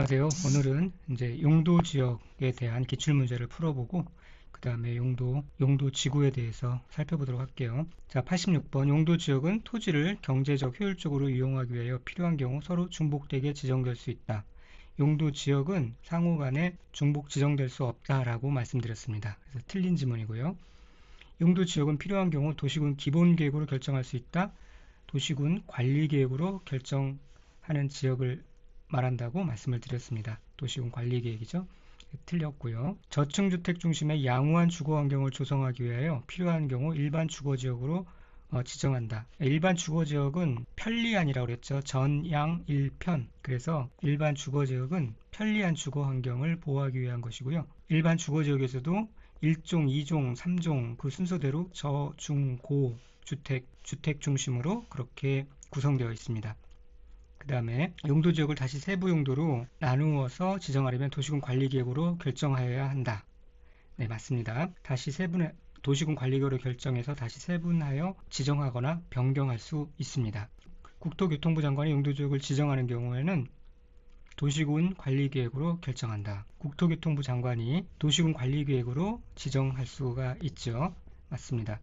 안녕하세요. 오늘은 이제 용도 지역에 대한 기출문제를 풀어보고 그 다음에 용도 지구에 대해서 살펴보도록 할게요. 자, 86번 용도 지역은 토지를 경제적 효율적으로 이용하기 위하여 필요한 경우 서로 중복되게 지정될 수 있다. 용도 지역은 상호 간에 중복 지정될 수 없다라고 말씀드렸습니다. 그래서 틀린 지문이고요. 용도 지역은 필요한 경우 도시군 기본 계획으로 결정할 수 있다. 도시군 관리 계획으로 결정하는 지역을 말한다고 말씀을 드렸습니다. 도시군 관리 계획이죠. 틀렸고요. 저층주택 중심의 양호한 주거 환경을 조성하기 위하여 필요한 경우 일반 주거 지역으로 지정한다. 일반 주거 지역은 편리한이라고 그랬죠. 전양 일편. 그래서 일반 주거 지역은 편리한 주거 환경을 보호하기 위한 것이고요. 일반 주거 지역에서도 1종, 2종, 3종 그 순서대로 저, 중, 고 주택 중심으로 그렇게 구성되어 있습니다. 그 다음에 용도 지역을 다시 세부 용도로 나누어서 지정하려면 도시군 관리계획으로 결정하여야 한다. 네, 맞습니다. 도시군 관리계획으로 결정해서 다시 세분하여 지정하거나 변경할 수 있습니다. 국토교통부 장관이 용도 지역을 지정하는 경우에는 도시군 관리계획으로 결정한다. 국토교통부 장관이 도시군 관리계획으로 지정할 수가 있죠. 맞습니다.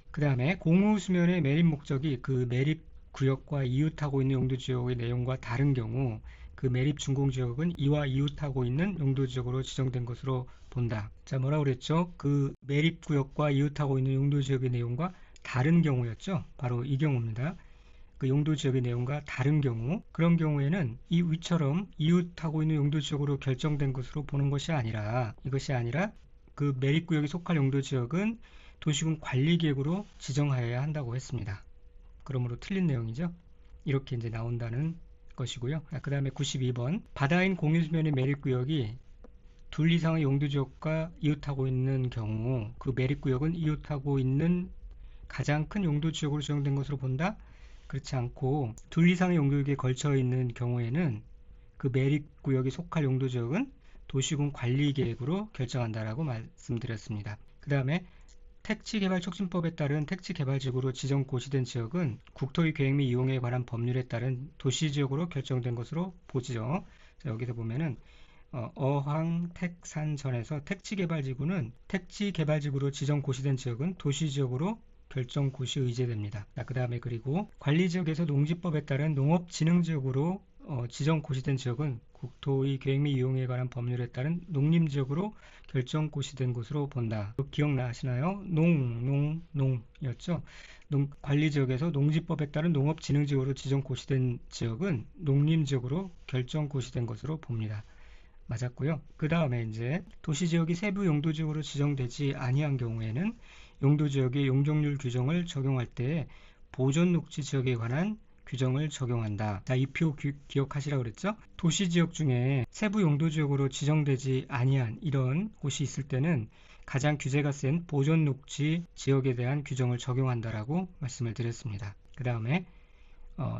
그 다음에 공유수면의 매립 목적이 그 매립 구역과 이웃하고 있는 용도지역의 내용과 다른 경우 그 매립 준공지역은 이와 이웃하고 있는 용도지역으로 지정된 것으로 본다. 자, 뭐라고 그랬죠? 그 매립 구역과 이웃하고 있는 용도지역의 내용과 다른 경우였죠. 바로 이 경우입니다. 그 용도지역의 내용과 다른 경우, 그런 경우에는 이 위처럼 이웃하고 있는 용도지역으로 결정된 것으로 보는 것이 아니라 그 매립구역에 속할 용도지역은 도시군 관리계획으로 지정하여야 한다고 했습니다. 그러므로 틀린 내용이죠. 이렇게 이제 나온다는 것이고요. 그 다음에 92번 바다인 공유수면의 매립구역이 둘 이상의 용도지역과 이웃하고 있는 경우 그 매립구역은 이웃하고 있는 가장 큰 용도지역으로 지정된 것으로 본다? 그렇지 않고 둘 이상의 용도지역에 걸쳐 있는 경우에는 그 매립구역에 속할 용도지역은 도시군 관리계획으로 결정한다라고 말씀드렸습니다. 그 다음에 택지개발촉진법에 따른 택지개발지구로 지정 고시된 지역은 국토의 계획 및 이용에 관한 법률에 따른 도시지역으로 결정된 것으로 보지요. 자, 여기서 보면은 어항 택산전에서 택지개발지구는 택지개발지구로 지정 고시된 지역은 도시지역으로 결정 고시 의제됩니다. 그 다음에 그리고 관리지역에서 농지법에 따른 농업진흥지역으로 지정 고시된 지역은 국토의 계획 및 이용에 관한 법률에 따른 농림지역으로 결정 고시된 것으로 본다. 기억나시나요? 농이었죠. 관리지역에서 농지법에 따른 농업진흥지역으로 지정 고시된 지역은 농림지역으로 결정 고시된 것으로 봅니다. 맞았고요. 그 다음에 이제 도시지역이 세부 용도지역으로 지정되지 아니한 경우에는 용도지역의 용적률 규정을 적용할 때 보존녹지지역에 관한 규정을 적용한다. 자, 이 표 기억하시라고 그랬죠? 도시지역 중에 세부 용도지역으로 지정되지 아니한 이런 곳이 있을 때는 가장 규제가 센 보존녹지 지역에 대한 규정을 적용한다라고 말씀을 드렸습니다. 그 다음에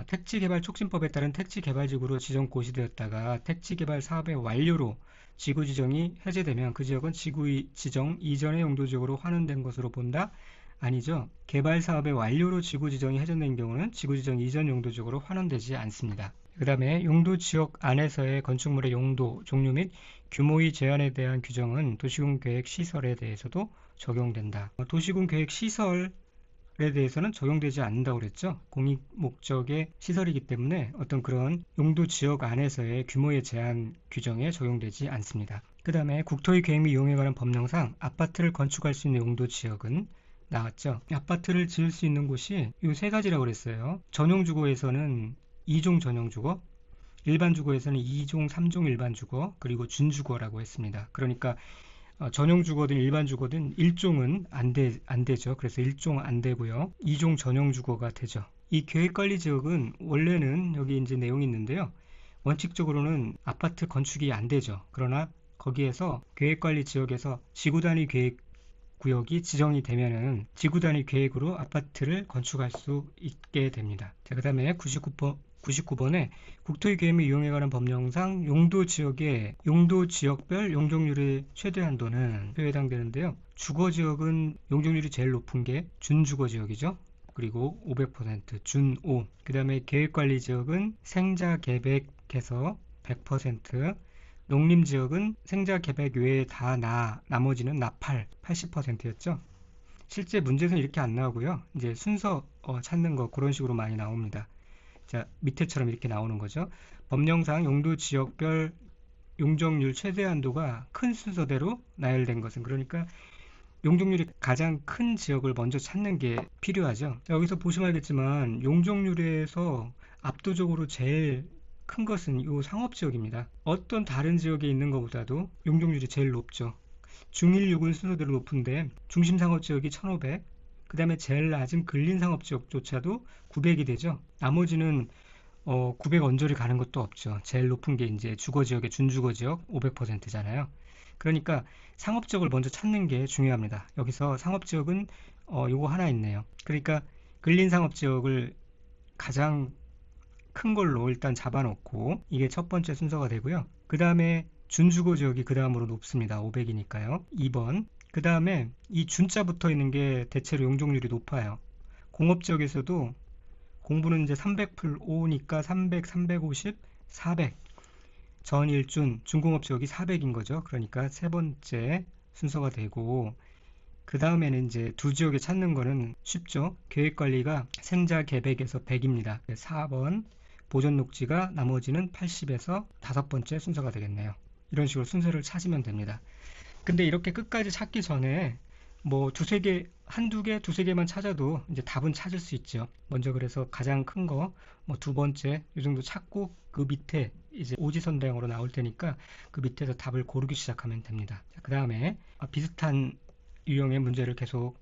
택지개발촉진법에 따른 택지개발지구로 지정 고시되었다가 택지개발 사업의 완료로 지구 지정이 해제되면 그 지역은 지구 지정 이전의 용도지역으로 환원된 것으로 본다? 아니죠. 개발 사업의 완료로 지구 지정이 해제된 경우는 지구 지정 이전 용도지역으로 환원되지 않습니다. 그 다음에 용도지역 안에서의 건축물의 용도, 종류 및 규모의 제한에 대한 규정은 도시군 계획 시설에 대해서도 적용된다. 도시군 계획 시설에 대해서는 적용되지 않는다고 그랬죠. 공익 목적의 시설이기 때문에 어떤 그런 용도 지역 안에서의 규모의 제한 규정에 적용되지 않습니다. 그 다음에 국토의 계획 및 이용에 관한 법령상 아파트를 건축할 수 있는 용도 지역은 나왔죠. 아파트를 지을 수 있는 곳이 이 세 가지라고 그랬어요. 전용주거에서는 2종 전용주거, 일반주거에서는 2종, 3종 일반주거, 그리고 준주거라고 했습니다. 그러니까 전용주거든 일반주거든 1종은 안 되죠. 그래서 1종 안 되고요. 2종 전용주거가 되죠. 이 계획관리지역은 원래는 여기 이제 내용이 있는데요. 원칙적으로는 아파트 건축이 안 되죠. 그러나 거기에서 계획관리지역에서 지구단위 계획 구역이 지정이 되면은 지구단위 계획으로 아파트를 건축할 수 있게 됩니다. 자, 그 다음에 99번에 국토의 계획 및 이용에 관한 법령상 용도지역별 용적률의 최대 한도는 표에 해당되는데요. 주거지역은 용적률이 제일 높은 게 준주거지역이죠. 그리고 500%, 준 5. 그 다음에 계획관리지역은 생자 계획해서 100%, 농림지역은 생자 계백 외에 다 나머지는 나8, 80%였죠. 실제 문제에서는 이렇게 안 나오고요. 이제 순서 찾는 거 그런 식으로 많이 나옵니다. 자, 밑에처럼 이렇게 나오는 거죠. 법령상 용도 지역별 용적률 최대 한도가 큰 순서대로 나열된 것은, 그러니까 용적률이 가장 큰 지역을 먼저 찾는 게 필요하죠. 자, 여기서 보시면 알겠지만 용적률에서 압도적으로 제일 큰 것은 이 상업지역입니다. 어떤 다른 지역에 있는 것보다도 용적률이 제일 높죠. 중1, 6은 순서대로 높은데 중심상업지역이 1500, 그 다음에 제일 낮은 근린상업지역조차도 900이 되죠. 나머지는 900 언저리 가는 것도 없죠. 제일 높은 게 이제 주거지역의 준주거지역 500%잖아요. 그러니까 상업지역을 먼저 찾는 게 중요합니다. 여기서 상업지역은 요거 하나 있네요. 그러니까 근린상업지역을 가장 큰 걸로 일단 잡아놓고 이게 첫 번째 순서가 되고요. 그 다음에 준주거지역이 그 다음으로 높습니다. 500이니까요. 2번. 그 다음에 이 준자 붙어 있는 게 대체로 용적률이 높아요. 공업지역에서도 공부는 이제 300+5니까 300, 350, 400. 전일준, 중공업지역이 400인 거죠. 그러니까 세 번째 순서가 되고, 그 다음에는 이제 두 지역에 찾는 거는 쉽죠. 계획관리가 생자 계백에서 100입니다. 4번, 보존녹지가 나머지는 80에서 다섯 번째 순서가 되겠네요. 이런 식으로 순서를 찾으면 됩니다. 근데 이렇게 끝까지 찾기 전에 뭐 두세 개, 한두 개, 두세 개만 찾아도 이제 답은 찾을 수 있죠. 먼저 그래서 가장 큰 거, 뭐 두 번째 이 정도 찾고 그 밑에 이제 오지선다형으로 나올 테니까 그 밑에서 답을 고르기 시작하면 됩니다. 그 다음에 비슷한 유형의 문제를 계속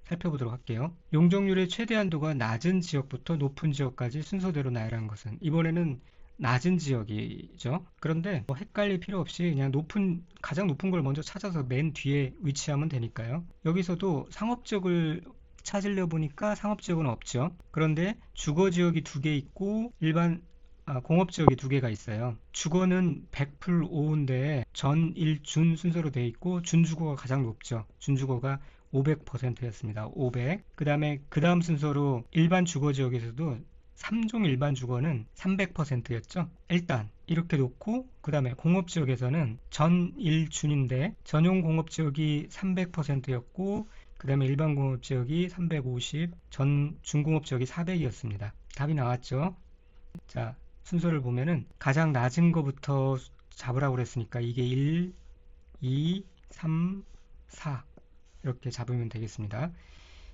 살펴보도록 할게요. 용적률의 최대 한도가 낮은 지역부터 높은 지역까지 순서대로 나열한 것은, 이번에는 낮은 지역이죠. 그런데 헷갈릴 필요 없이 그냥 가장 높은 걸 먼저 찾아서 맨 뒤에 위치하면 되니까요. 여기서도 상업지역을 찾으려 보니까 상업지역은 없죠. 그런데 주거지역이 두 개 있고 공업지역이 두 개가 있어요. 주거는 100+5인데 전, 일, 준 순서로 되어 있고 준주거가 가장 높죠. 준주거가 500%였습니다. 500. 그 다음 순서로 일반 주거지역에서도 3종 일반 주거는 300%였죠. 일단 이렇게 놓고 그 다음에 공업지역에서는 전, 일, 준인데 전용 공업지역이 300%였고 그 다음에 일반 공업지역이 350, 중공업지역이 400이었습니다. 답이 나왔죠. 자, 순서를 보면은 가장 낮은 거부터 잡으라고 그랬으니까 이게 1, 2, 3, 4 이렇게 잡으면 되겠습니다.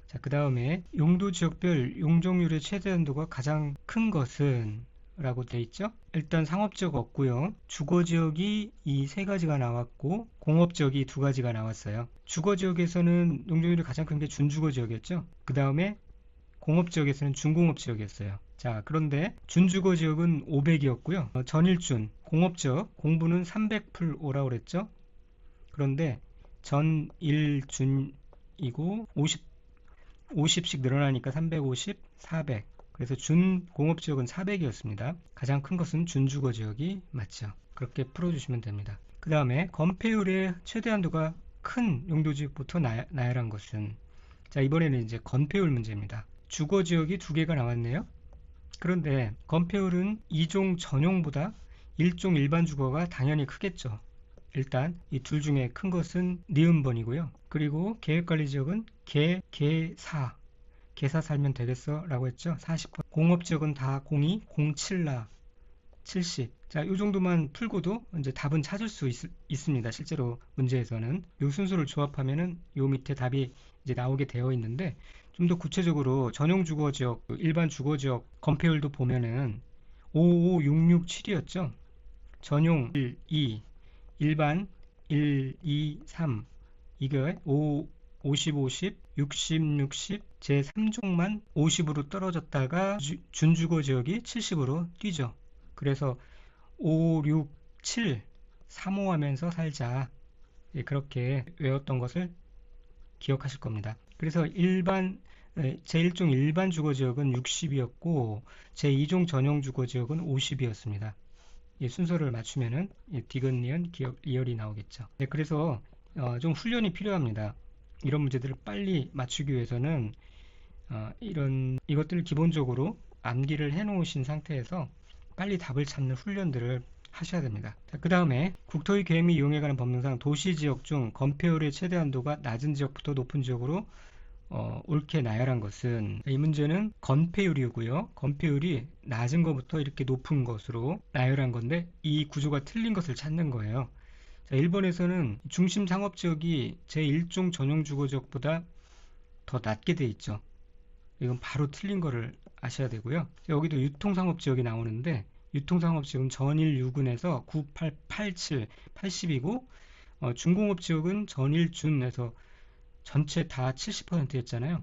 자, 그 다음에 용도 지역별 용적률의 최대 한도가 가장 큰 것은 라고 되어 있죠. 일단 상업지역 없고요. 주거지역이 이 세 가지가 나왔고 공업지역이 두 가지가 나왔어요. 주거지역에서는 용적률이 가장 큰 게 준주거지역이었죠. 그 다음에 공업지역에서는 중공업지역이었어요. 자, 그런데 준주거지역은 500이었고요. 전일준, 공업지역, 공부는 300+5라고 그랬죠. 그런데 전일준이고 50씩 늘어나니까 350, 400. 그래서 준공업지역은 400이었습니다. 가장 큰 것은 준주거지역이 맞죠. 그렇게 풀어주시면 됩니다. 그 다음에 건폐율의 최대 한도가 큰 용도지역부터 나열한 것은, 자, 이번에는 이제 건폐율 문제입니다. 주거지역이 두 개가 나왔네요. 그런데 건폐율은 2종 전용보다 1종 일반 주거가 당연히 크겠죠. 일단 이 둘 중에 큰 것은 니은번이고요. 그리고 계획관리지역은 개사 살면 되겠어 라고 했죠. 40%. 공업지역은 다 02, 07나 70. 자, 이 정도만 풀고도 이제 답은 찾을 수 있습니다. 실제로 문제에서는 이 순서를 조합하면은 이 밑에 답이 이제 나오게 되어 있는데, 좀 더 구체적으로 전용 주거지역, 일반 주거지역 건폐율도 보면은 5, 5, 6, 6, 7이었죠. 전용 1, 2, 일반 1, 2, 3. 이게 5, 50, 50, 60, 60, 제 3종만 50으로 떨어졌다가 준주거지역이 70으로 뛰죠. 그래서 5, 6, 7, 3호 하면서 살자. 예, 그렇게 외웠던 것을 기억하실 겁니다. 그래서 제1종 일반 주거지역은 60이었고 제2종 전용 주거지역은 50이었습니다. 이 순서를 맞추면은 디귿, 니은, 기역, 이열이 나오겠죠. 네, 그래서 좀 훈련이 필요합니다. 이런 문제들을 빨리 맞추기 위해서는 이것들을 기본적으로 암기를 해 놓으신 상태에서 빨리 답을 찾는 훈련들을 하셔야 됩니다. 그 다음에 국토의 계획 및 이용에 관한 법령상 도시지역 중 건폐율의 최대 한도가 낮은 지역부터 높은 지역으로 옳게 나열한 것은, 이 문제는 건폐율이고요. 건폐율이 낮은 것부터 이렇게 높은 것으로 나열한 건데 이 구조가 틀린 것을 찾는 거예요. 자, 1번에서는 중심 상업지역이 제1종 전용 주거지역보다 더 낮게 돼 있죠. 이건 바로 틀린 거를 아셔야 되고요. 여기도 유통상업지역이 나오는데 유통상업지역은 전일 6은에서 9, 8, 87, 80이고 중공업지역은 전일 준에서 전체 다 70%였잖아요.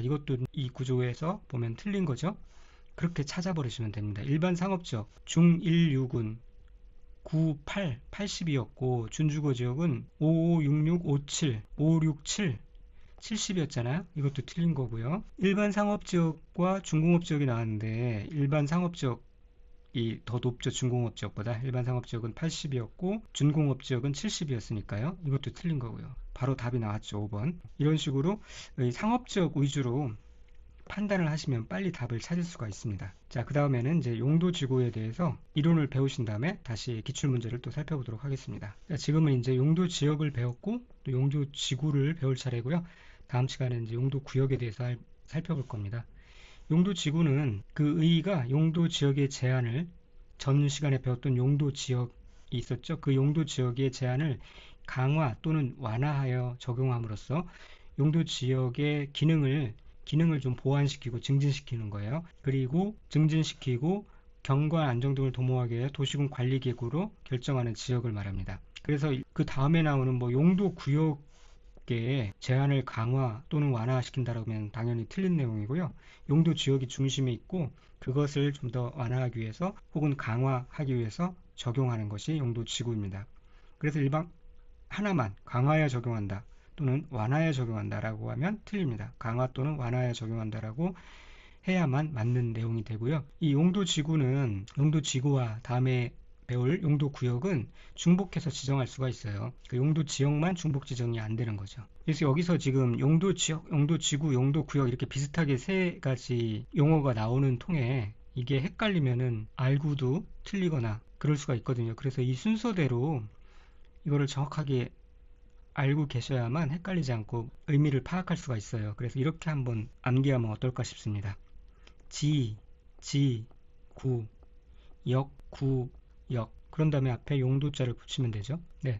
이것도 이 구조에서 보면 틀린 거죠. 그렇게 찾아버리시면 됩니다. 일반 상업지역 중1, 6은 9, 8, 82였고 준주거지역은 5, 5, 6, 6, 5, 7, 5, 6, 7, 70이었잖아요. 이것도 틀린 거고요. 일반 상업지역과 중공업지역이 나왔는데 일반 상업지역이 더 높죠. 중공업지역보다. 일반 상업지역은 80이었고 준공업지역은 70이었으니까요. 이것도 틀린 거고요. 바로 답이 나왔죠. 5번. 이런 식으로 상업지역 위주로 판단을 하시면 빨리 답을 찾을 수가 있습니다. 자, 그 다음에는 이제 용도지구에 대해서 이론을 배우신 다음에 다시 기출문제를 또 살펴보도록 하겠습니다. 자, 지금은 이제 용도지역을 배웠고 또 용도지구를 배울 차례고요. 다음 시간에는 이제 용도구역에 대해서 살펴볼 겁니다. 용도지구는 그 의의가 용도지역의 제한을, 전 시간에 배웠던 용도지역이 있었죠. 그 용도지역의 제한을 강화 또는 완화하여 적용함으로써 용도지역의 기능을 좀 보완시키고 증진시키는 거예요. 그리고 증진시키고 경관 안정 등을 도모하기 위해 도시군 관리기구로 결정하는 지역을 말합니다. 그래서 그 다음에 나오는 용도구역의 제한을 강화 또는 완화시킨다라고 하면 당연히 틀린 내용이고요. 용도지역이 중심에 있고 그것을 좀 더 완화하기 위해서 혹은 강화하기 위해서 적용하는 것이 용도지구입니다. 그래서 일반 하나만 강화하여 적용한다 또는 완화하여 적용한다 라고 하면 틀립니다. 강화 또는 완화하여 적용한다 라고 해야만 맞는 내용이 되고요. 이 용도지구는 용도지구와 다음에 배울 용도구역은 중복해서 지정할 수가 있어요. 그 용도지역만 중복 지정이 안 되는 거죠. 그래서 여기서 지금 용도지역, 용도지구, 용도구역 이렇게 비슷하게 세 가지 용어가 나오는 통에 이게 헷갈리면은 알고도 틀리거나 그럴 수가 있거든요. 그래서 이 순서대로 이거를 정확하게 알고 계셔야만 헷갈리지 않고 의미를 파악할 수가 있어요. 그래서 이렇게 한번 암기하면 어떨까 싶습니다. 지, 구, 구, 그런 다음에 앞에 용도자를 붙이면 되죠. 네,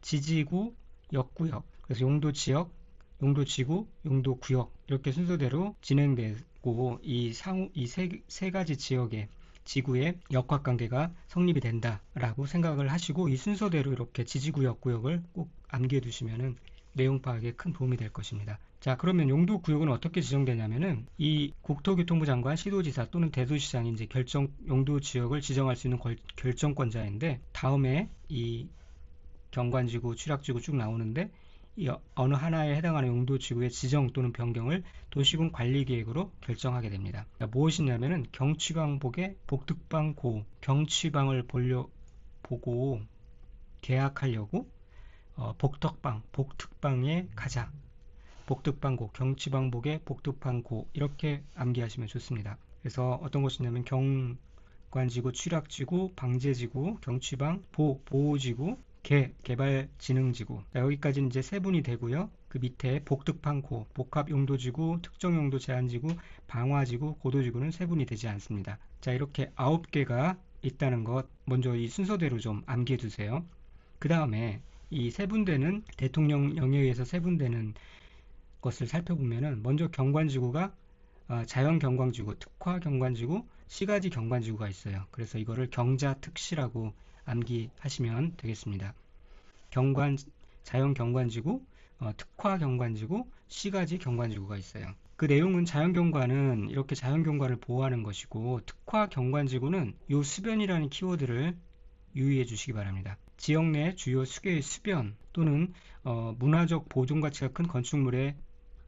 지지구, 역구역. 그래서 용도지역, 용도지구, 용도구역 이렇게 순서대로 진행되고 이 세 가지 지역의 지구의 역학관계가 성립이 된다라고 생각을 하시고 이 순서대로 이렇게 지지구, 역구역을 꼭 암기해 두시면 내용 파악에 큰 도움이 될 것입니다. 자, 그러면 용도구역은 어떻게 지정되냐면은 이 국토교통부 장관, 시도지사 또는 대도시장이 이제 용도지역을 지정할 수 있는 결정권자인데 다음에 이 경관지구, 취락지구 쭉 나오는데 이 어느 하나에 해당하는 용도지구의 지정 또는 변경을 도시군 관리계획으로 결정하게 됩니다. 무엇이냐면은 경치광복의 복특방고, 경치방을 보고 계약하려고 복특방에 가자. 복특방고, 경치방복의 복특방고 이렇게 암기하시면 좋습니다. 그래서 어떤 것이냐면 경관지구, 취락지구, 방제지구, 경치방, 보호지구, 개발진흥지구. 여기까지는 이제 세분이 되고요. 그 밑에 복특방고, 복합용도지구, 특정용도 제한지구, 방화지구, 고도지구는 세분이 되지 않습니다. 자, 이렇게 9개가 있다는 것 먼저 이 순서대로 좀 암기해 두세요. 그 다음에 이 세분되는 대통령령에 의해서 세분되는 것을 살펴보면은 먼저 경관지구가 자연경관지구, 특화경관지구, 시가지 경관지구가 있어요. 그래서 이거를 경자특시라고 암기하시면 되겠습니다. 자연경관지구, 특화경관지구, 시가지 경관지구가 있어요. 그 내용은 자연경관은 이렇게 자연경관을 보호하는 것이고 특화경관지구는 이 수변이라는 키워드를 유의해 주시기 바랍니다. 지역 내 주요 수교의 수변 또는 문화적 보존 가치가 큰 건축물의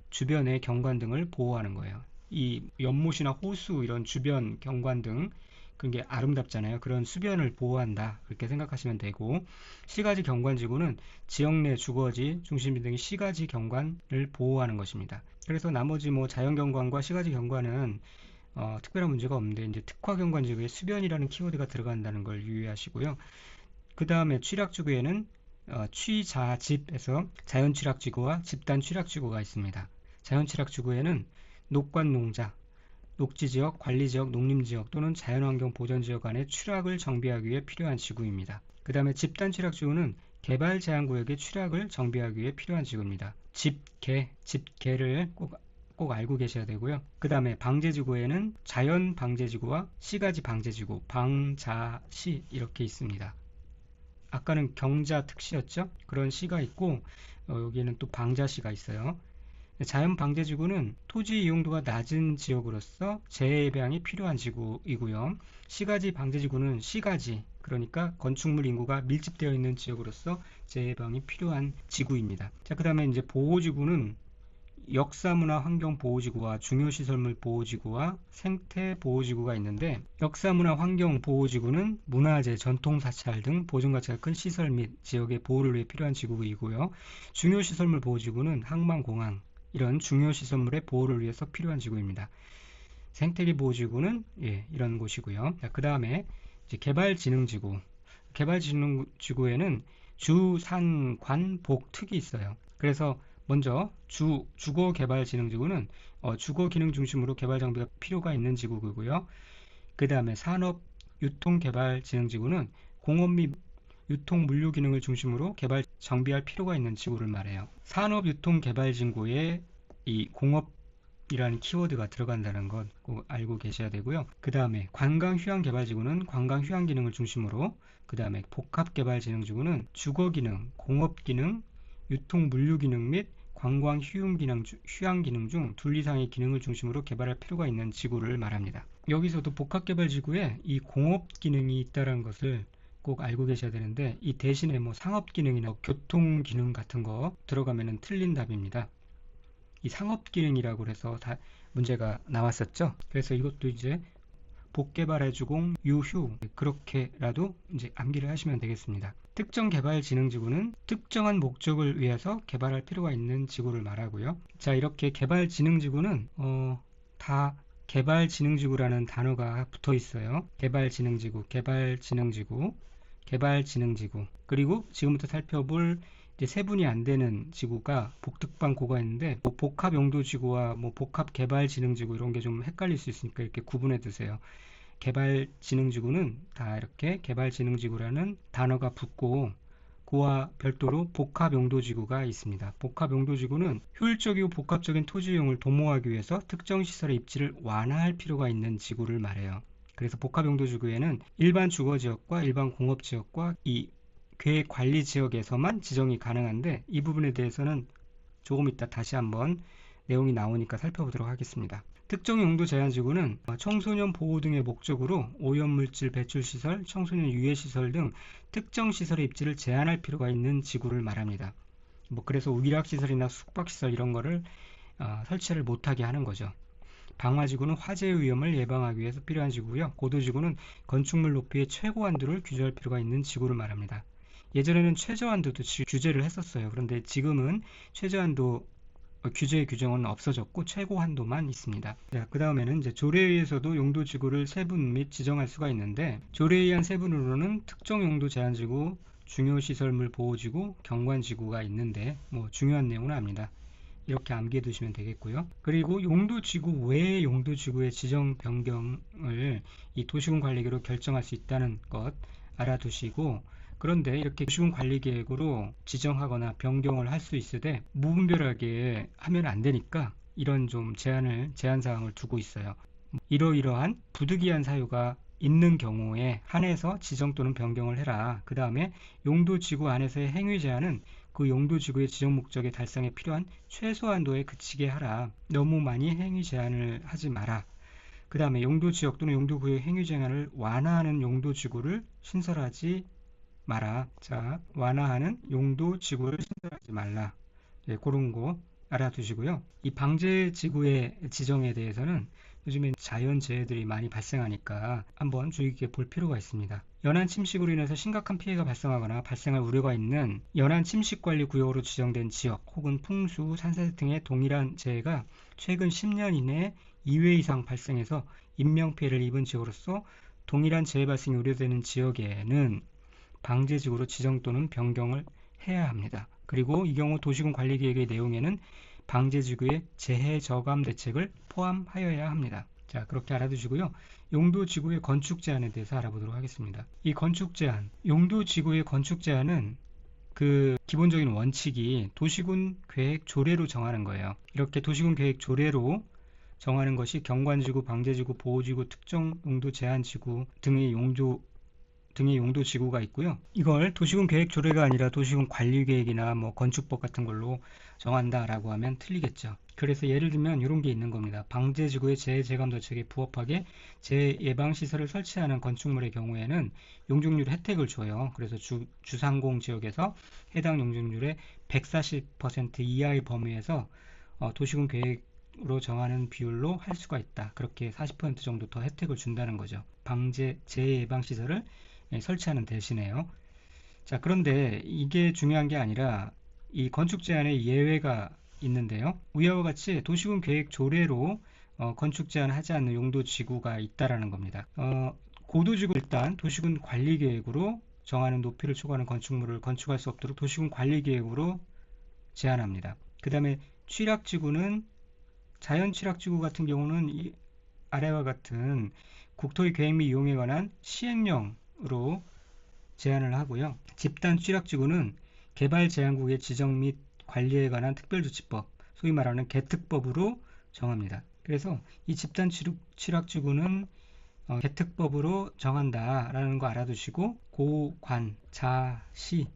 주변의 경관 등을 보호하는 거예요. 이 연못이나 호수 이런 주변 경관 등 그런 게 아름답잖아요. 그런 수변을 보호한다 그렇게 생각하시면 되고 시가지 경관지구는 지역 내 주거지, 중심지 등의 시가지 경관을 보호하는 것입니다. 그래서 나머지 자연경관과 시가지 경관은 특별한 문제가 없는데 이제 특화경관지구에 수변이라는 키워드가 들어간다는 걸 유의하시고요. 그 다음에 취락지구에는 취자집에서 자연취락지구와 집단취락지구가 있습니다. 자연취락지구에는 녹관농자, 녹지지역, 관리지역, 농림지역 또는 자연환경 보전지역 안에 취락을 정비하기 위해 필요한 지구입니다. 그 다음에 집단취락지구는 개발제한구역의 취락을 정비하기 위해 필요한 지구입니다. 집계를 꼭 알고 계셔야 되고요. 그 다음에 방제지구에는 자연방제지구와 시가지 방제지구, 방자시 이렇게 있습니다. 아까는 경자특시였죠? 그런 시가 있고 여기에는 또 방자시가 있어요. 자연방제지구는 토지 이용도가 낮은 지역으로서 재해방이 필요한 지구이고요. 시가지 방제지구는 시가지, 그러니까 건축물 인구가 밀집되어 있는 지역으로서 재해방이 필요한 지구입니다. 자, 그 다음에 이제 보호지구는 역사문화 환경보호지구와 중요시설물 보호지구와 생태보호지구가 있는데, 역사문화 환경보호지구는 문화재, 전통사찰 등 보존가치가 큰 시설 및 지역의 보호를 위해 필요한 지구이고요. 중요시설물 보호지구는 항만공항, 이런 중요시설물의 보호를 위해서 필요한 지구입니다. 생태계 보호지구는 이런 곳이고요. 그 다음에 개발진흥지구. 개발진흥지구에는 주, 산, 관, 복, 특이 있어요. 그래서 먼저 주거개발진흥지구는 주거기능 중심으로 개발장비가 필요가 있는 지구고요. 그 다음에 산업유통개발진흥지구는 공업 및 유통 물류 기능을 중심으로 개발 정비할 필요가 있는 지구를 말해요. 산업유통개발진구에 이 공업이라는 키워드가 들어간다는 것 꼭 알고 계셔야 되고요. 그 다음에 관광휴양개발지구는 관광휴양 기능을 중심으로, 그 다음에 복합개발진흥지구는 주거기능, 공업기능, 유통 물류 기능 및 관광 휴양 기능 중 둘 이상의 기능을 중심으로 개발할 필요가 있는 지구를 말합니다. 여기서도 복합개발지구에 이 공업 기능이 있다는 것을 꼭 알고 계셔야 되는데, 이 대신에 뭐 상업 기능이나 교통 기능 같은 거 들어가면은 틀린 답입니다. 이 상업 기능이라고 해서 다 문제가 나왔었죠. 그래서 이것도 이제 복개발해주공 유휴, 그렇게라도 이제 암기를 하시면 되겠습니다. 특정 개발진흥지구는 특정한 목적을 위해서 개발할 필요가 있는 지구를 말하고요. 자, 이렇게 개발진흥지구는 다 개발진흥지구라는 단어가 붙어 있어요. 개발진흥지구, 개발진흥지구, 개발진흥지구. 그리고 지금부터 살펴볼 세분이 안 되는 지구가 복특방고가 있는데, 뭐 복합용도지구와 뭐 복합개발진흥지구 이런 게 좀 헷갈릴 수 있으니까 이렇게 구분해 두세요. 개발진흥지구는 다 이렇게 개발진흥지구라는 단어가 붙고, 그와 별도로 복합용도지구가 있습니다. 복합용도지구는 효율적이고 복합적인 토지 이용을 도모하기 위해서 특정 시설의 입지를 완화할 필요가 있는 지구를 말해요. 그래서 복합용도지구에는 일반 주거지역과 일반 공업지역과 이 계획관리지역에서만 지정이 가능한데, 이 부분에 대해서는 조금 이따 다시 한번 내용이 나오니까 살펴보도록 하겠습니다. 특정 용도 제한지구는 청소년 보호 등의 목적으로 오염물질 배출시설, 청소년 유해시설 등 특정 시설의 입지를 제한할 필요가 있는 지구를 말합니다. 그래서 위락시설이나 숙박시설 이런 거를 설치를 못하게 하는 거죠. 방화지구는 화재 위험을 예방하기 위해서 필요한 지구고요. 고도지구는 건축물 높이의 최고 한도를 규제할 필요가 있는 지구를 말합니다. 예전에는 최저한도도 규제를 했었어요. 그런데 지금은 최저한도 규제 규정은 없어졌고 최고 한도만 있습니다. 그 다음에는 이제 조례에 의해서도 용도지구를 세분 및 지정할 수가 있는데, 조례에 의한 세분으로는 특정 용도 제한지구, 중요시설물 보호지구, 경관지구가 있는데 뭐 중요한 내용은 압니다. 이렇게 암기해 두시면 되겠고요. 그리고 용도지구 외의 용도지구의 지정 변경을 이 도시군관리계로 결정할 수 있다는 것 알아두시고, 그런데 이렇게 도시군 관리계획으로 지정하거나 변경을 할 수 있으되 무분별하게 하면 안 되니까 이런 좀 제한사항을 두고 있어요. 이러이러한 부득이한 사유가 있는 경우에 한해서 지정 또는 변경을 해라. 그 다음에 용도지구 안에서의 행위 제한은 그 용도지구의 지정 목적에 달성에 필요한 최소한도에 그치게 하라. 너무 많이 행위 제한을 하지 마라. 그 다음에 용도지역 또는 용도구역 행위 제한을 완화하는 용도지구를 신설하지 마라. 자, 완화하는 용도지구를 신설하지 말라. 그런 거 알아두시고요. 이 방제지구의 지정에 대해서는 요즘엔 자연재해들이 많이 발생하니까 한번 주의 깊게 볼 필요가 있습니다. 연안 침식으로 인해서 심각한 피해가 발생하거나 발생할 우려가 있는 연안 침식관리구역으로 지정된 지역 혹은 풍수, 산사태 등의 동일한 재해가 최근 10년 이내에 2회 이상 발생해서 인명피해를 입은 지역으로서 동일한 재해 발생이 우려되는 지역에는 방제지구로 지정 또는 변경을 해야 합니다. 그리고 이 경우 도시군 관리계획의 내용에는 방제지구의 재해 저감 대책을 포함하여야 합니다. 자, 그렇게 알아두시고요. 용도지구의 건축 제한에 대해서 알아보도록 하겠습니다. 이 건축 제한, 용도지구의 건축 제한은 그 기본적인 원칙이 도시군 계획 조례로 정하는 거예요. 이렇게 도시군 계획 조례로 정하는 것이 경관지구, 방제지구, 보호지구, 특정 용도 제한지구 등의 용도 지구가 있고요. 이걸 도시군 계획 조례가 아니라 도시군 관리 계획이나 뭐 건축법 같은 걸로 정한다라고 하면 틀리겠죠. 그래서 예를 들면 이런 게 있는 겁니다. 방제지구의 재해 재감 대책에 부합하게 재해 예방 시설을 설치하는 건축물의 경우에는 용적률 혜택을 줘요. 그래서 주상공 지역에서 해당 용적률의 140% 이하의 범위에서 도시군 계획으로 정하는 비율로 할 수가 있다. 그렇게 40% 정도 더 혜택을 준다는 거죠. 재해 예방 시설을 설치하는 대신에요. 자, 그런데 이게 중요한 게 아니라 이 건축 제한에 예외가 있는데요. 위와 같이 도시군 계획 조례로 건축 제한하지 않는 용도 지구가 있다라는 겁니다. 고도지구 일단 도시군 관리 계획으로 정하는 높이를 초과하는 건축물을 건축할 수 없도록 도시군 관리 계획으로 제한합니다. 그 다음에 취락지구는 자연 취락지구 같은 경우는 이 아래와 같은 국토의 계획 및 이용에 관한 시행령으로 제한을 하고요. 집단 취락지구는 개발 제한국의 지정 및 관리에 관한 특별조치법, 소위 말하는 개특법으로 정합니다. 그래서 이 집단 취락지구는 개특법으로 정한다라는 거 알아두시고 고관, 자식,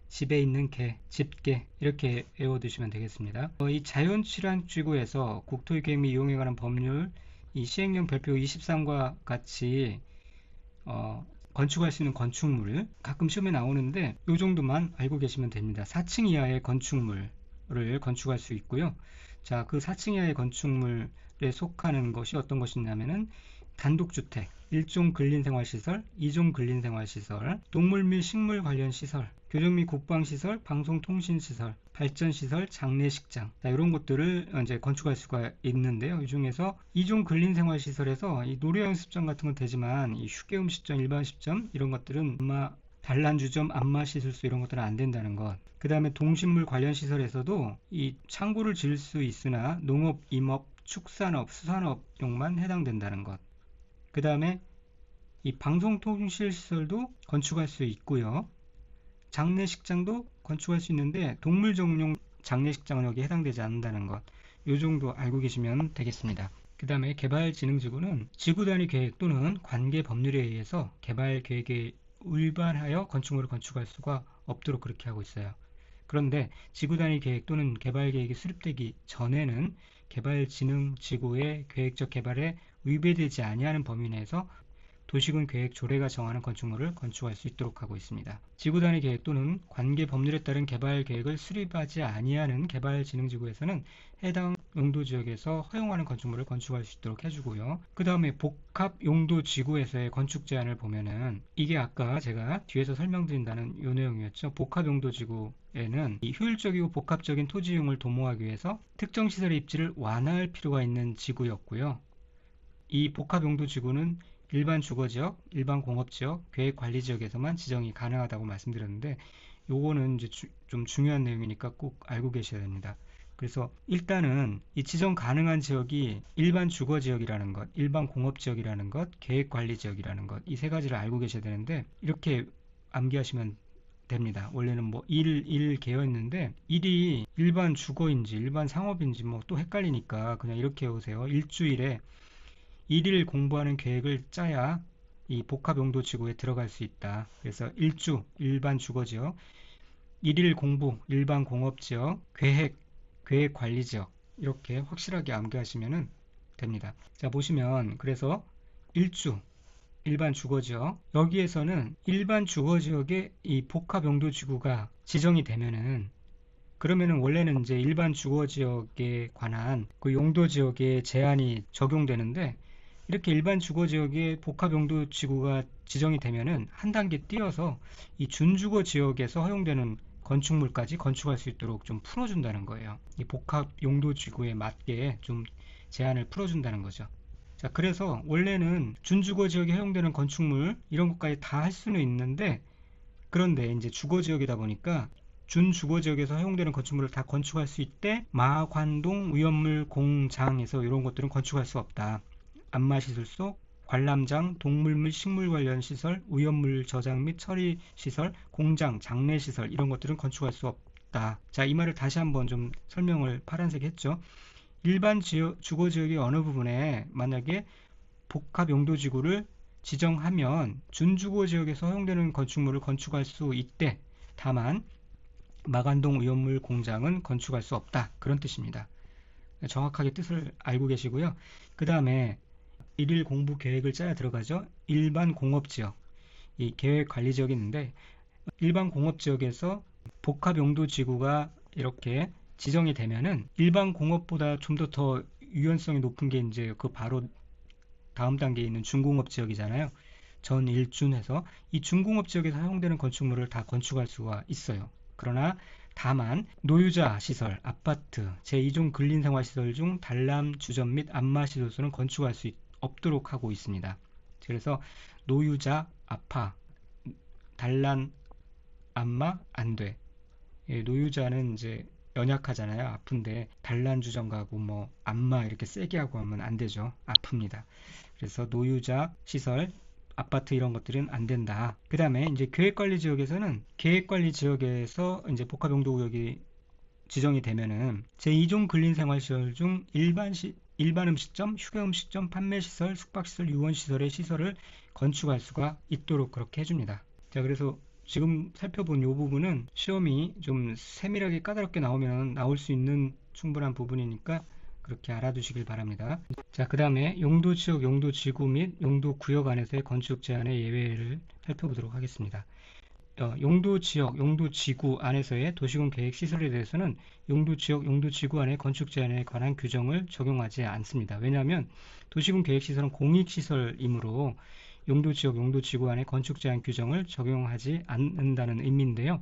집에 있는 개, 집게 이렇게 외워두시면 되겠습니다. 이 자연 취락지구에서 국토의 계획 및 이용에 관한 법률 이 시행령 별표 23과 같이 건축할 수 있는 건축물 가끔 시험에 나오는데 이 정도만 알고 계시면 됩니다. 4층 이하의 건축물을 건축할 수 있고요. 자, 그 4층 이하의 건축물에 속하는 것이 어떤 것이냐면은 단독주택, 1종 근린생활시설, 2종 근린생활시설, 동물 및 식물 관련 시설, 교정 및 국방시설, 방송통신시설, 발전시설, 장례식장 이런 것들을 이제 건축할 수가 있는데요. 이 중에서 2종 근린생활시설에서 이 노래연습장 같은 건 되지만 이 휴게음식점, 일반식점 이런 것들은 단란주점, 안마시술소 이런 것들은 안 된다는 것. 그 다음에 동식물 관련 시설에서도 이 창고를 지을 수 있으나 농업, 임업, 축산업, 수산업용만 해당된다는 것. 그 다음에 이 방송통신시설도 건축할 수 있고요. 장례식장도 건축할 수 있는데 동물 전용 장례식장은 여기에 해당되지 않는다는 것. 이 정도 알고 계시면 되겠습니다. 그 다음에 개발진흥지구는 지구단위 계획 또는 관계 법률에 의해서 개발 계획에 위반하여 건축물을 건축할 수가 없도록 그렇게 하고 있어요. 그런데 지구단위 계획 또는 개발 계획이 수립되기 전에는 개발진흥지구의 계획적 개발에 위배되지 아니하는 범위 내에서 도시군 계획 조례가 정하는 건축물을 건축할 수 있도록 하고 있습니다. 지구단위 계획 또는 관계 법률에 따른 개발 계획을 수립하지 아니하는 개발진흥지구에서는 해당 용도지역에서 허용하는 건축물을 건축할 수 있도록 해주고요. 그 다음에 복합용도지구에서의 건축 제한을 보면은 이게 아까 제가 뒤에서 설명드린다는 요 내용이었죠. 복합용도지구에는 이 효율적이고 복합적인 토지 이용을 도모하기 위해서 특정 시설의 입지를 완화할 필요가 있는 지구였고요. 이 복합용도지구는 일반 주거지역, 일반 공업지역, 계획관리지역에서만 지정이 가능하다고 말씀드렸는데 요거는 이제 좀 중요한 내용이니까 꼭 알고 계셔야 됩니다. 그래서 일단은 이 지정 가능한 지역이 일반 주거지역이라는 것, 일반 공업지역이라는 것, 계획관리지역이라는 것, 이 세 가지를 알고 계셔야 되는데 이렇게 암기하시면 됩니다. 원래는 뭐 1 개였는데 1이 일반 주거인지 일반 상업인지 뭐 또 헷갈리니까 그냥 이렇게 해오세요. 일주일에 1일 공부하는 계획을 짜야 이 복합용도지구에 들어갈 수 있다. 그래서 일주, 일반 주거지역, 1일 공부, 일반 공업지역, 계획관리지역 이렇게 확실하게 암기하시면 됩니다. 자, 보시면 그래서 일주, 일반 주거지역 여기에서는 일반 주거지역에 이 복합용도지구가 지정이 되면은 그러면은 원래는 이제 일반 주거지역에 관한 그 용도지역에 제한이 적용되는데 이렇게 일반 주거지역에 복합용도지구가 지정이 되면은 한 단계 띄어서 이 준주거지역에서 허용되는 건축물까지 건축할 수 있도록 좀 풀어준다는 거예요. 이 복합용도지구에 맞게 좀 제한을 풀어준다는 거죠. 자, 그래서 원래는 준주거 지역에 허용되는 건축물 이런 것까지 다 할 수는 있는데, 그런데 이제 주거 지역이다 보니까 준주거 지역에서 허용되는 건축물을 다 건축할 수 있대 마관동 위험물 공장에서 이런 것들은 건축할 수 없다. 안마시설소, 관람장, 동물 및 식물 관련 시설, 오염물 저장 및 처리 시설, 공장, 장례시설 이런 것들은 건축할 수 없다. 자, 이 말을 다시 한번 좀 설명을 파란색 했죠. 일반 주거지역의 어느 부분에 만약에 복합용도지구를 지정하면 준주거지역에서 허용되는 건축물을 건축할 수 있대. 다만 마관동 오염물 공장은 건축할 수 없다. 그런 뜻입니다. 정확하게 뜻을 알고 계시고요. 그 다음에 일일 공부 계획을 짜야 들어가죠. 일반 공업지역, 이 계획관리지역이 있는데 일반 공업지역에서 복합용도지구가 이렇게 지정이 되면은 일반 공업보다 좀 더 유연성이 높은 게 이제 그 바로 다음 단계에 있는 준공업 지역이잖아요. 전 일준해서 이 준공업 지역에서 사용되는 건축물을 다 건축할 수가 있어요. 그러나 다만 노유자 시설, 아파트, 제2종 근린생활시설 중 단람, 주점 및 안마시설소는 건축할 수 없도록 하고 있습니다. 그래서 노유자, 아파, 단란, 안마 안 돼. 예, 노유자는 이제 연약하잖아요. 아픈데 단란 주점 가고 뭐 안마 이렇게 세게 하고 하면 안 되죠. 아픕니다. 그래서 노유자 시설, 아파트 이런 것들은 안 된다. 그 다음에 이제 계획관리 지역에서는 계획관리 지역에서 이제 복합용도구역이 지정이 되면은 제2종 근린생활시설 중 일반 음식점, 휴게 음식점, 판매시설, 숙박시설, 유원시설의 시설을 건축할 수가 있도록 그렇게 해줍니다. 자, 그래서 지금 살펴본 이 부분은 시험이 좀 세밀하게 까다롭게 나오면 나올 수 있는 충분한 부분이니까 그렇게 알아두시길 바랍니다. 자, 그 다음에 용도지역, 용도지구 및 용도구역 안에서의 건축 제한의 예외를 살펴보도록 하겠습니다. 용도지역, 용도지구 안에서의 도시군 계획 시설에 대해서는 용도지역, 용도지구 안의 건축 제한에 관한 규정을 적용하지 않습니다. 왜냐하면 도시군 계획 시설은 공익시설이므로 용도지역, 용도지구 안의 건축 제한 규정을 적용하지 않는다는 의미인데요.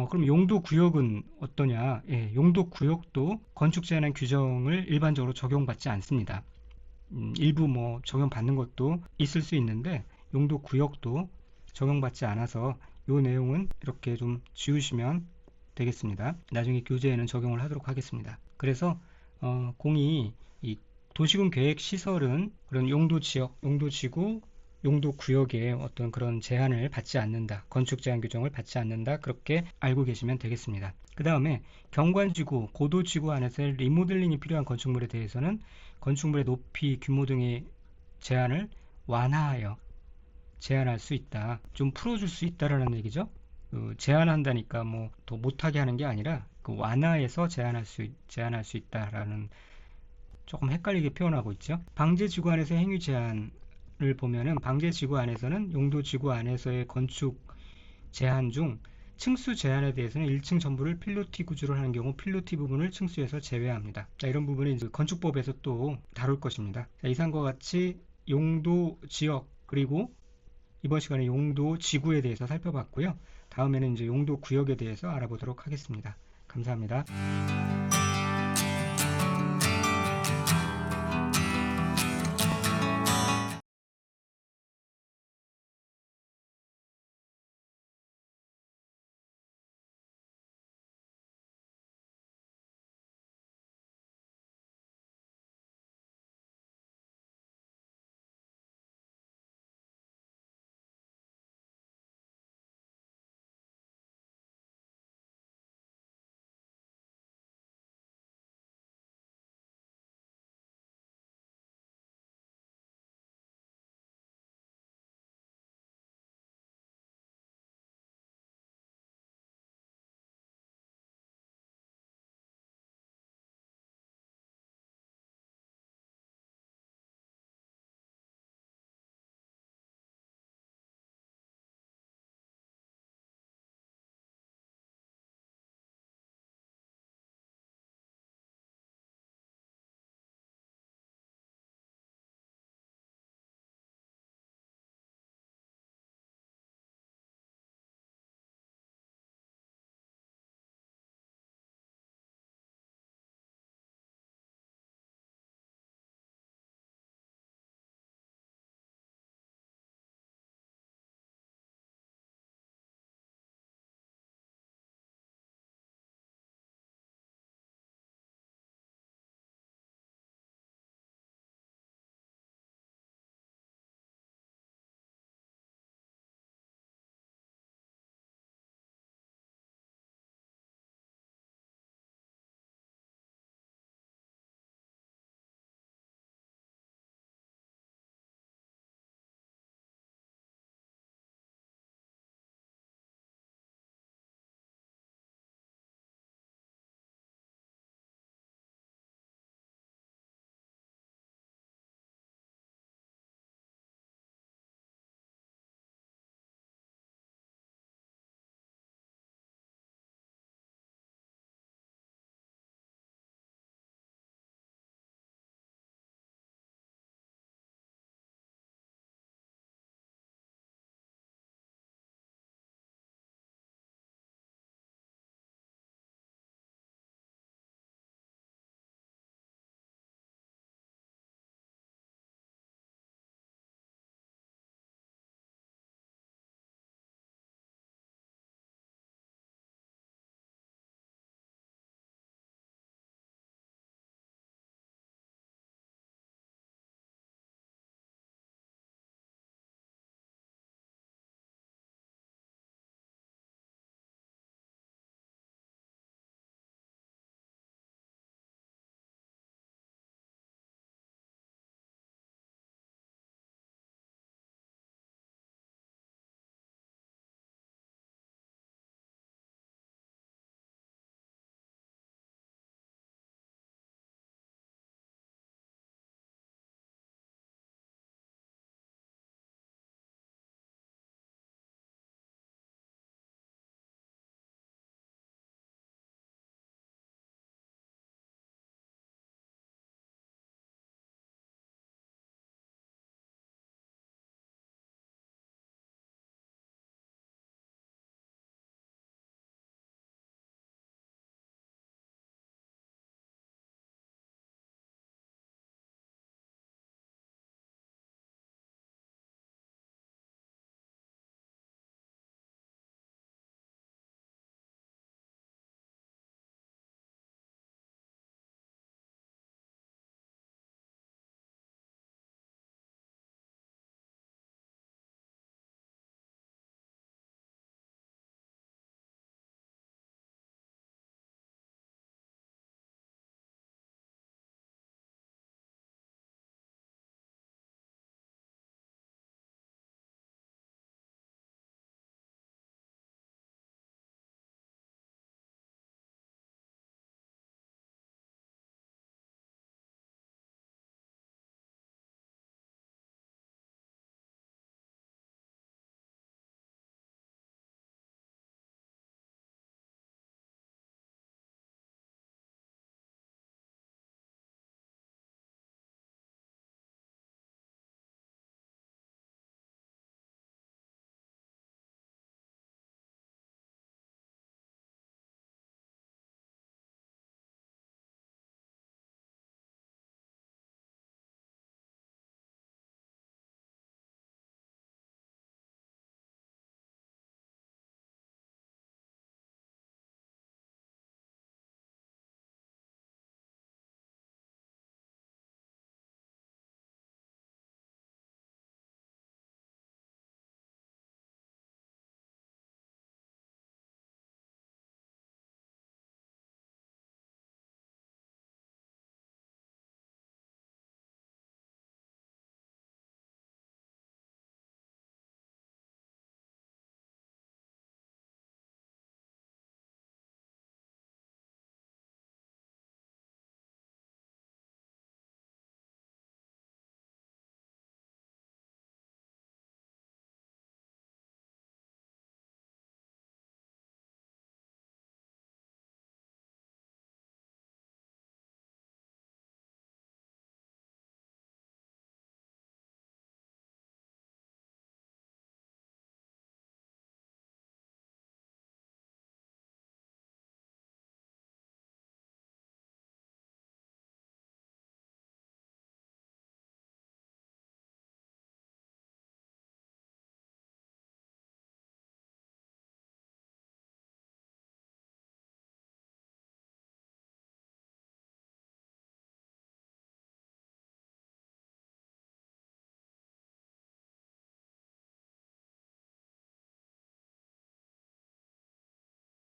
그럼 용도구역은 어떠냐? 예, 용도구역도 건축 제한 규정을 일반적으로 적용받지 않습니다. 일부 뭐 적용받는 것도 있을 수 있는데 용도구역도 적용받지 않아서 이 내용은 이렇게 좀 지우시면 되겠습니다. 나중에 교재에는 적용을 하도록 하겠습니다. 그래서 공이 이 도시군 계획 시설은 그런 용도지역, 용도지구, 용도구역에 어떤 그런 제한을 받지 않는다. 건축 제한 규정을 받지 않는다. 그렇게 알고 계시면 되겠습니다. 그 다음에 경관지구, 고도지구 안에서의 리모델링이 필요한 건축물에 대해서는 건축물의 높이, 규모 등의 제한을 완화하여 제한할 수 있다. 좀 풀어줄 수 있다라는 얘기죠. 제한한다니까 뭐 더 못하게 하는 게 아니라 그 완화해서 제한할 수 있다라는 조금 헷갈리게 표현하고 있죠. 방제지구 안에서 행위 제한을 보면은 방제지구 안에서는 용도지구 안에서의 건축 제한 중 층수 제한에 대해서는 1층 전부를 필로티 구조를 하는 경우 필로티 부분을 층수에서 제외합니다. 자, 이런 부분은 이제 건축법에서 또 다룰 것입니다. 자, 이상과 같이 용도 지역 그리고 이번 시간에 용도 지구에 대해서 살펴봤고요. 다음에는 이제 용도 구역에 대해서 알아보도록 하겠습니다. 감사합니다.